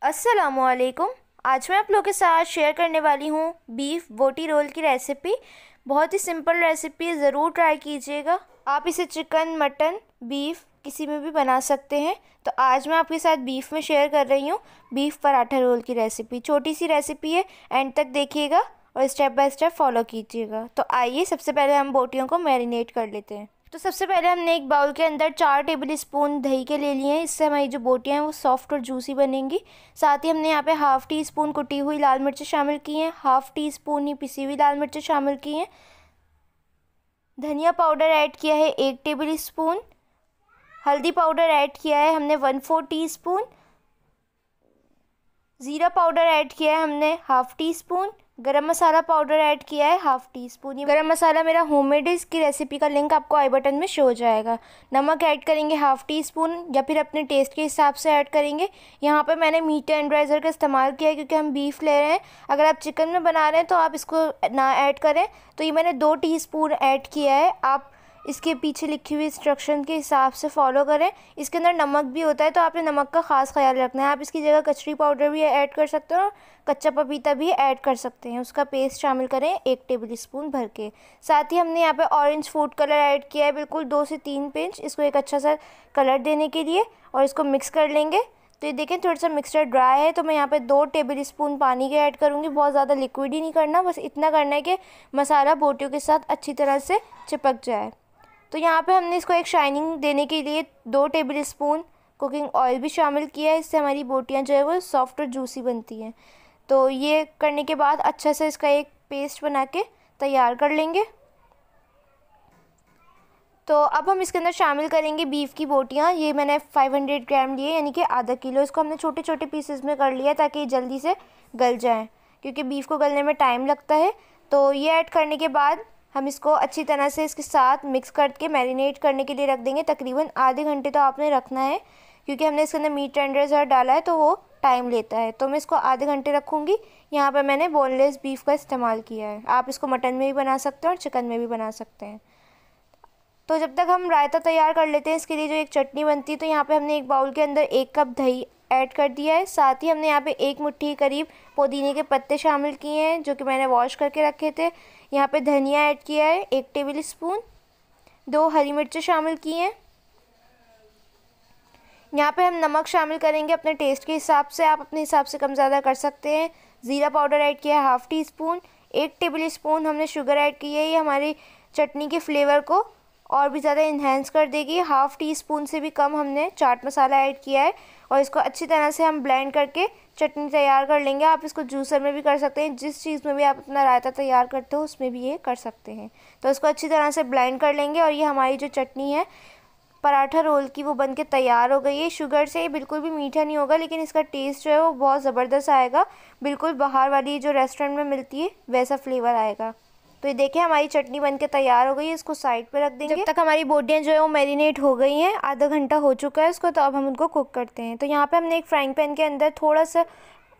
अस्सलामुअलैकुम। आज मैं आप लोगों के साथ शेयर करने वाली हूँ बीफ बोटी रोल की रेसिपी। बहुत ही सिंपल रेसिपी है, ज़रूर ट्राई कीजिएगा। आप इसे चिकन, मटन, बीफ किसी में भी बना सकते हैं। तो आज मैं आपके साथ बीफ में शेयर कर रही हूँ बीफ पराठा रोल की रेसिपी। छोटी सी रेसिपी है, एंड तक देखिएगा और स्टेप बाय स्टेप फॉलो कीजिएगा। तो आइए सबसे पहले हम बोटियों को मैरिनेट कर लेते हैं। तो सबसे पहले हमने एक बाउल के अंदर 4 टेबल स्पून दही के ले लिए हैं। इससे हमारी जो बोटियाँ हैं वो सॉफ्ट और जूसी बनेंगी। साथ ही हमने यहाँ पे हाफ़ टी स्पून कुटी हुई लाल मिर्च शामिल की हैं, हाफ़ टी स्पून ही पिसी हुई लाल मिर्च शामिल की हैं। धनिया पाउडर ऐड किया है 1 टेबल स्पून। हल्दी पाउडर ऐड किया है हमने 1/4 टी स्पून। ज़ीरा पाउडर ऐड किया है हमने हाफ़ टी स्पून। गरम मसाला पाउडर ऐड किया है हाफ़ टी स्पून। ये गरम मसाला मेरा होममेड है, इसकी रेसिपी का लिंक आपको आई बटन में शो हो जाएगा। नमक ऐड करेंगे हाफ़ टी स्पून या फिर अपने टेस्ट के हिसाब से ऐड करेंगे। यहाँ पे मैंने मीट टेंडराइज़र का इस्तेमाल किया है क्योंकि हम बीफ ले रहे हैं। अगर आप चिकन में बना रहे हैं तो आप इसको ना ऐड करें। तो ये मैंने 2 टीस्पून ऐड किया है। आप इसके पीछे लिखी हुई इंस्ट्रक्शन के हिसाब से फॉलो करें। इसके अंदर नमक भी होता है तो आपने नमक का ख़ास ख्याल रखना है। आप इसकी जगह कचरी पाउडर भी ऐड कर सकते हो और कच्चा पपीता भी ऐड कर सकते हैं। उसका पेस्ट शामिल करें 1 टेबल स्पून भर के। साथ ही हमने यहाँ पे ऑरेंज फूड कलर ऐड किया है, बिल्कुल 2 से 3 पिंच, इसको एक अच्छा सा कलर देने के लिए, और इसको मिक्स कर लेंगे। तो ये देखें थोड़ा सा मिक्सचर ड्राई है तो मैं यहाँ पे 2 टेबल स्पून पानी के ऐड करूँगी। बहुत ज़्यादा लिक्विड ही नहीं करना, बस इतना करना है कि मसाला बोटियों के साथ अच्छी तरह से चिपक जाए। तो यहाँ पे हमने इसको एक शाइनिंग देने के लिए 2 टेबल स्पून कुकिंग ऑयल भी शामिल किया है। इससे हमारी बोटियाँ जो है वो सॉफ्ट और जूसी बनती हैं। तो ये करने के बाद अच्छा से इसका एक पेस्ट बना के तैयार कर लेंगे। तो अब हम इसके अंदर शामिल करेंगे बीफ की बोटियाँ। ये मैंने 500 ग्राम लिए, यानी कि आधा किलो। इसको हमने छोटे छोटे पीसेस में कर लिया ताकि जल्दी से गल जाएँ, क्योंकि बीफ को गलने में टाइम लगता है। तो ये ऐड करने के बाद हम इसको अच्छी तरह से इसके साथ मिक्स करके मैरिनेट करने के लिए रख देंगे। तकरीबन आधे घंटे तो आपने रखना है, क्योंकि हमने इसके अंदर मीट टेंडराइज़र डाला है तो वो टाइम लेता है। तो मैं इसको आधे घंटे रखूँगी। यहाँ पर मैंने बोनलेस बीफ का इस्तेमाल किया है। आप इसको मटन में भी बना सकते हैं और चिकन में भी बना सकते हैं। तो जब तक हम रायता तैयार कर लेते हैं, इसके लिए जो एक चटनी बनती है, तो यहाँ पे हमने एक बाउल के अंदर 1 कप दही ऐड कर दिया है। साथ ही हमने यहाँ पे 1 मुट्ठी करीब पुदीने के पत्ते शामिल किए हैं, जो कि मैंने वॉश करके रखे थे। यहाँ पे धनिया ऐड किया है 1 टेबल स्पून। 2 हरी मिर्चें शामिल की हैं। यहाँ पे हम नमक शामिल करेंगे अपने टेस्ट के हिसाब से, आप अपने हिसाब से कम ज़्यादा कर सकते हैं। ज़ीरा पाउडर ऐड किया है half tea spoon. 1 table spoon हमने शुगर ऐड की है। ये हमारी चटनी के फ्लेवर को और भी ज़्यादा इन्हेंस कर देगी। हाफ़ टी स्पून से भी कम हमने चाट मसाला ऐड किया है, और इसको अच्छी तरह से हम ब्लेंड करके चटनी तैयार कर लेंगे। आप इसको जूसर में भी कर सकते हैं, जिस चीज़ में भी आप अपना रायता तैयार करते हो उसमें भी ये कर सकते हैं। तो इसको अच्छी तरह से ब्लेंड कर लेंगे, और ये हमारी जो चटनी है पराठा रोल की वो बन के तैयार हो गई है। शुगर से ये बिल्कुल भी मीठा नहीं होगा, लेकिन इसका टेस्ट जो है वो बहुत ज़बरदस्त आएगा। बिल्कुल बाहर वाली जो रेस्टोरेंट में मिलती है वैसा फ्लेवर आएगा। तो ये देखिए हमारी चटनी बनके तैयार हो गई है। इसको साइड पे रख देंगे। जब तक हमारी बोटियाँ जो है वो मैरिनेट हो गई हैं, आधा घंटा हो चुका है इसको, तो अब हम उनको कुक करते हैं। तो यहाँ पे हमने एक फ्राइंग पैन के अंदर थोड़ा सा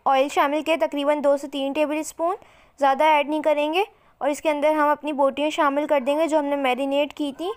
ऑयल शामिल किया, तकरीबन 2 से 3 टेबल स्पून, ज़्यादा ऐड नहीं करेंगे। और इसके अंदर हम अपनी बोटियाँ शामिल कर देंगे जो हमने मैरिनेट की थी।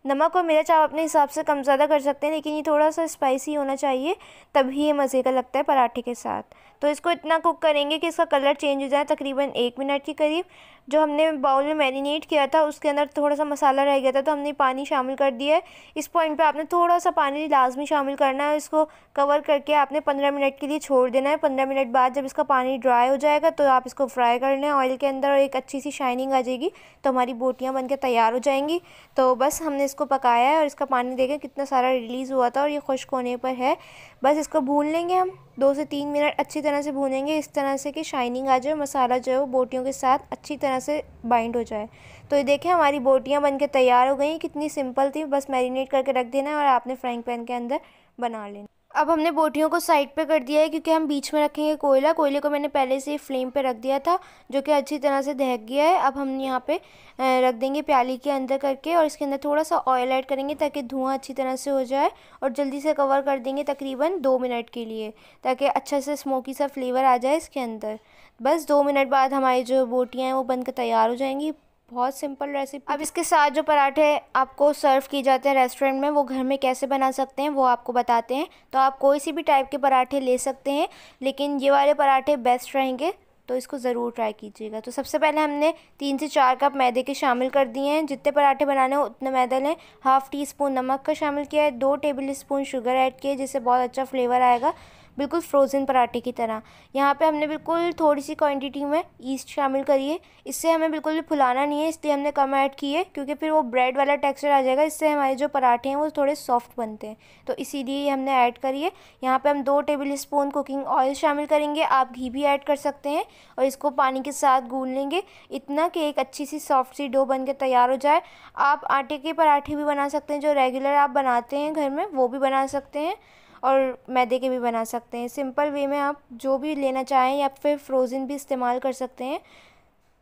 नमक और मिर्च आप अपने हिसाब से कम ज़्यादा कर सकते हैं, लेकिन ये थोड़ा सा स्पाइसी होना चाहिए, तभी ये मज़े का लगता है पराठे के साथ। तो इसको इतना कुक करेंगे कि इसका कलर चेंज हो जाए, तकरीबन 1 मिनट के करीब। जो हमने बाउल में मैरिनेट किया था उसके अंदर थोड़ा सा मसाला रह गया था, तो हमने पानी शामिल कर दिया है। इस पॉइंट पे आपने थोड़ा सा पानी लाजमी शामिल करना है। इसको कवर करके आपने 15 मिनट के लिए छोड़ देना है। 15 मिनट बाद जब इसका पानी ड्राई हो जाएगा तो आप इसको फ्राई कर लें ऑयल के अंदर, और एक अच्छी सी शाइनिंग आ जाएगी तो हमारी बोटियाँ बन के तैयार हो जाएंगी। तो बस हमने इसको पकाया है, और इसका पानी देखें कितना सारा रिलीज़ हुआ था, और ये खुश्क होने पर है। बस इसको भून लेंगे हम 2 से 3 मिनट अच्छी तरह से भूनेंगे, इस तरह से कि शाइनिंग आ जाए, मसाला जो है वो बोटियों के साथ अच्छी तरह से बाइंड हो जाए। तो ये देखें हमारी बोटियाँ बनके तैयार हो गई। कितनी सिंपल थी, बस मैरिनेट करके रख देना है और आपने फ्राइंग पैन के अंदर बना लेना। अब हमने बोटियों को साइड पे कर दिया है, क्योंकि हम बीच में रखेंगे कोयला। कोयले को मैंने पहले से ही फ्लेम पे रख दिया था, जो कि अच्छी तरह से दहक गया है। अब हम यहाँ पे रख देंगे प्याली के अंदर करके, और इसके अंदर थोड़ा सा ऑयल ऐड करेंगे ताकि धुआं अच्छी तरह से हो जाए, और जल्दी से कवर कर देंगे तकरीबन 2 मिनट के लिए, ताकि अच्छा से स्मोकी सा फ्लेवर आ जाए इसके अंदर। बस 2 मिनट बाद हमारी जो बोटियाँ हैं वो बनकर तैयार हो जाएंगी। बहुत सिंपल रेसिपी। अब इसके साथ जो पराठे आपको सर्व किए जाते हैं रेस्टोरेंट में, वो घर में कैसे बना सकते हैं वो आपको बताते हैं। तो आप कोई सी भी टाइप के पराठे ले सकते हैं, लेकिन ये वाले पराठे बेस्ट रहेंगे, तो इसको ज़रूर ट्राई कीजिएगा। तो सबसे पहले हमने 3 से 4 कप मैदे के शामिल कर दिए हैं। जितने पराठे बनाने हो उतने मैदा लें। हाफ़ टी स्पून नमक का शामिल किया है, 2 टेबल स्पून शुगर ऐड किए, जिससे बहुत अच्छा फ्लेवर आएगा, बिल्कुल फ्रोज़न पराठे की तरह। यहाँ पे हमने बिल्कुल थोड़ी सी क्वांटिटी में ईस्ट शामिल करी है। इससे हमें बिल्कुल भी फुलाना नहीं है, इसलिए हमने कम ऐड की है, क्योंकि फिर वो ब्रेड वाला टेक्सचर आ जाएगा। इससे हमारे जो पराठे हैं वो थोड़े सॉफ्ट बनते हैं, तो इसीलिए हमने ऐड करी है। यहाँ पे हम 2 टेबल स्पून कुकिंग ऑयल शामिल करेंगे, आप घी भी ऐड कर सकते हैं, और इसको पानी के साथ गूंद लेंगे इतना कि एक अच्छी सी सॉफ्ट सी डो बन के तैयार हो जाए। आप आटे के पराठे भी बना सकते हैं, जो रेगुलर आप बनाते हैं घर में, वो भी बना सकते हैं, और मैदे के भी बना सकते हैं। सिंपल वे में आप जो भी लेना चाहें, या फिर फ्रोज़न भी इस्तेमाल कर सकते हैं,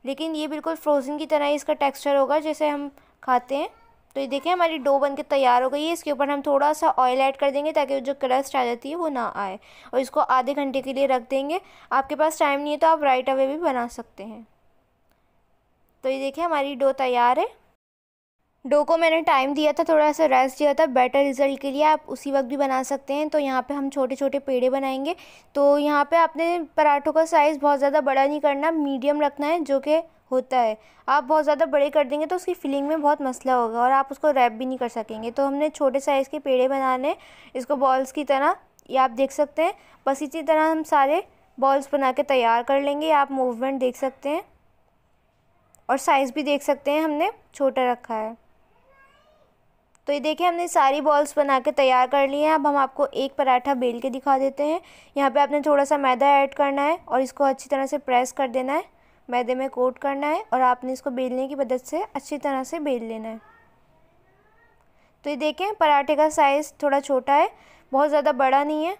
लेकिन ये बिल्कुल फ्रोज़न की तरह ही इसका टेक्सचर होगा जैसे हम खाते हैं। तो ये देखिए हमारी डो बन के तैयार हो गई है। इसके ऊपर हम थोड़ा सा ऑयल ऐड कर देंगे ताकि जो क्रस्ट आ जाती है वो ना आए, और इसको आधे घंटे के लिए रख देंगे। आपके पास टाइम नहीं है तो आप राइट अवे भी बना सकते हैं। तो ये देखिए हमारी डो तैयार है। डो को मैंने टाइम दिया था, थोड़ा सा रेस्ट दिया था बेटर रिज़ल्ट के लिए, आप उसी वक्त भी बना सकते हैं। तो यहाँ पे हम छोटे छोटे पेड़े बनाएंगे। तो यहाँ पे आपने पराठों का साइज़ बहुत ज़्यादा बड़ा नहीं करना, मीडियम रखना है, जो कि होता है। आप बहुत ज़्यादा बड़े कर देंगे तो उसकी फिलिंग में बहुत मसला होगा, और आप उसको रैप भी नहीं कर सकेंगे। तो हमने छोटे साइज़ के पेड़े बनाने, इसको बॉल्स की तरह, ये आप देख सकते हैं। बस इसी तरह हम सारे बॉल्स बना के तैयार कर लेंगे। आप मूवमेंट देख सकते हैं, और साइज़ भी देख सकते हैं, हमने छोटा रखा है। तो ये देखिए हमने सारी बॉल्स बना के तैयार कर ली हैं। अब हम आपको एक पराठा बेल के दिखा देते हैं। यहाँ पे आपने थोड़ा सा मैदा ऐड करना है, और इसको अच्छी तरह से प्रेस कर देना है, मैदे में कोट करना है, और आपने इसको बेलने की मदद से अच्छी तरह से बेल लेना है। तो ये देखें पराठे का साइज़ थोड़ा छोटा है, बहुत ज़्यादा बड़ा नहीं है।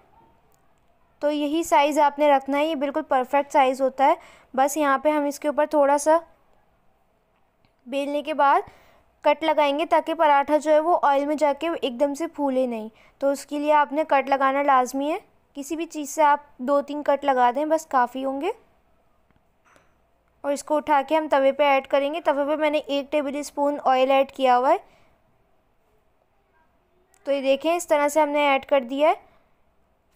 तो यही साइज़ आपने रखना है, ये बिल्कुल परफेक्ट साइज़ होता है। बस यहाँ पे हम इसके ऊपर थोड़ा सा बेलने के बाद कट लगाएंगे, ताकि पराठा जो है वो ऑयल में जाके एकदम से फूले नहीं। तो उसके लिए आपने कट लगाना लाजमी है। किसी भी चीज़ से आप 2-3 कट लगा दें, बस काफ़ी होंगे। और इसको उठा के हम तवे पे ऐड करेंगे। तवे पे मैंने 1 टेबल स्पून ऑयल ऐड किया हुआ है। तो ये देखें इस तरह से हमने ऐड कर दिया है।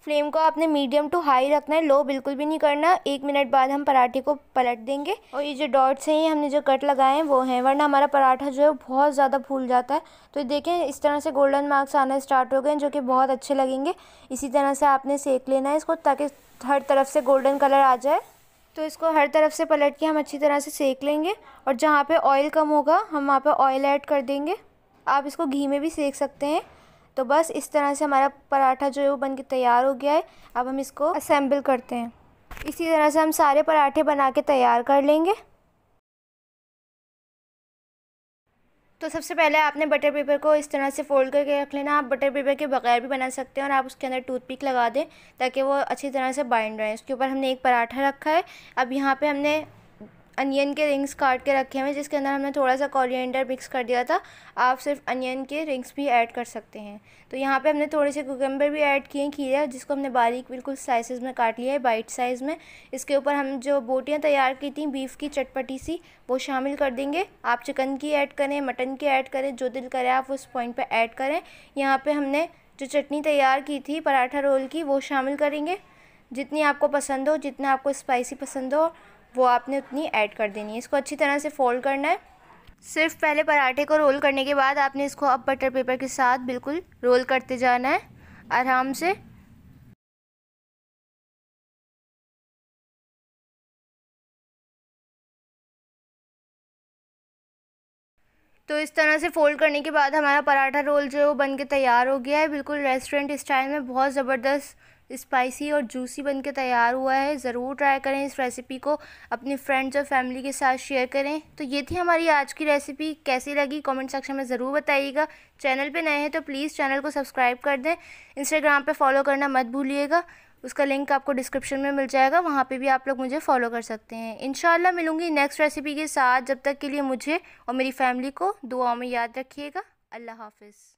फ्लेम को आपने मीडियम टू हाई रखना है, लो बिल्कुल भी नहीं करना। 1 मिनट बाद हम पराठे को पलट देंगे, और ये जो डॉट्स हैं, ये हमने जो कट लगाए हैं वो हैं, वरना हमारा पराठा जो है बहुत ज़्यादा फूल जाता है। तो देखें इस तरह से गोल्डन मार्क्स आना स्टार्ट हो गए, जो कि बहुत अच्छे लगेंगे। इसी तरह से आपने सेक लेना है इसको, ताकि हर तरफ से गोल्डन कलर आ जाए। तो इसको हर तरफ से पलट के हम अच्छी तरह से सेक लेंगे, और जहाँ पे ऑयल कम होगा हम वहाँ पे ऑयल ऐड कर देंगे। आप इसको घी में भी सेक सकते हैं। तो बस इस तरह से हमारा पराठा जो है वो बनके तैयार हो गया है। अब हम इसको असेंबल करते हैं। इसी तरह से हम सारे पराठे बना के तैयार कर लेंगे। तो सबसे पहले आपने बटर पेपर को इस तरह से फोल्ड करके रख लेना। आप बटर पेपर के बगैर भी बना सकते हैं, और आप उसके अंदर टूथपिक लगा दें ताकि वो अच्छी तरह से बाइंड रहे। उसके ऊपर हमने एक पराठा रखा है। अब यहाँ पे हमने अनियन के रिंग्स काट के रखे हुए, जिसके अंदर हमने थोड़ा सा कोरिएंडर मिक्स कर दिया था। आप सिर्फ अनियन के रिंग्स भी ऐड कर सकते हैं। तो यहाँ पे हमने थोड़े से कुकम्बर भी ऐड किए, खीरा, जिसको हमने बारीक बिल्कुल स्लाइसेस में काट लिया है, बाइट साइज़ में। इसके ऊपर हम जो बोटियाँ तैयार की थी बीफ की चटपटी सी, वो शामिल कर देंगे। आप चिकन की ऐड करें, मटन की ऐड करें, जो दिल करे आप उस पॉइंट पर ऐड करें। यहाँ पर हमने जो चटनी तैयार की थी पराठा रोल की, वो शामिल करेंगे। जितनी आपको पसंद हो, जितना आपको स्पाइसी पसंद हो, वो आपने उतनी ऐड कर देनी है। इसको अच्छी तरह से फोल्ड करना है। सिर्फ पहले पराठे को रोल करने के बाद आपने इसको अब बटर पेपर के साथ बिल्कुल रोल करते जाना है आराम से। तो इस तरह से फ़ोल्ड करने के बाद हमारा पराठा रोल जो है वो बन के तैयार हो गया है। बिल्कुल रेस्टोरेंट स्टाइल में बहुत ज़बरदस्त स्पाइसी और जूसी बन के तैयार हुआ है। ज़रूर ट्राई करें इस रेसिपी को, अपने फ्रेंड्स और फैमिली के साथ शेयर करें। तो ये थी हमारी आज की रेसिपी। कैसी लगी कमेंट सेक्शन में ज़रूर बताइएगा। चैनल पे नए हैं तो प्लीज़ चैनल को सब्सक्राइब कर दें। इंस्टाग्राम पे फॉलो करना मत भूलिएगा, उसका लिंक आपको डिस्क्रिप्शन में मिल जाएगा, वहाँ पे भी आप लोग मुझे फॉलो कर सकते हैं। इंशाल्लाह मिलूँगी नेक्स्ट रेसिपी के साथ। जब तक के लिए मुझे और मेरी फैमिली को दुआओं में याद रखिएगा। अल्लाह हाफ़िज़।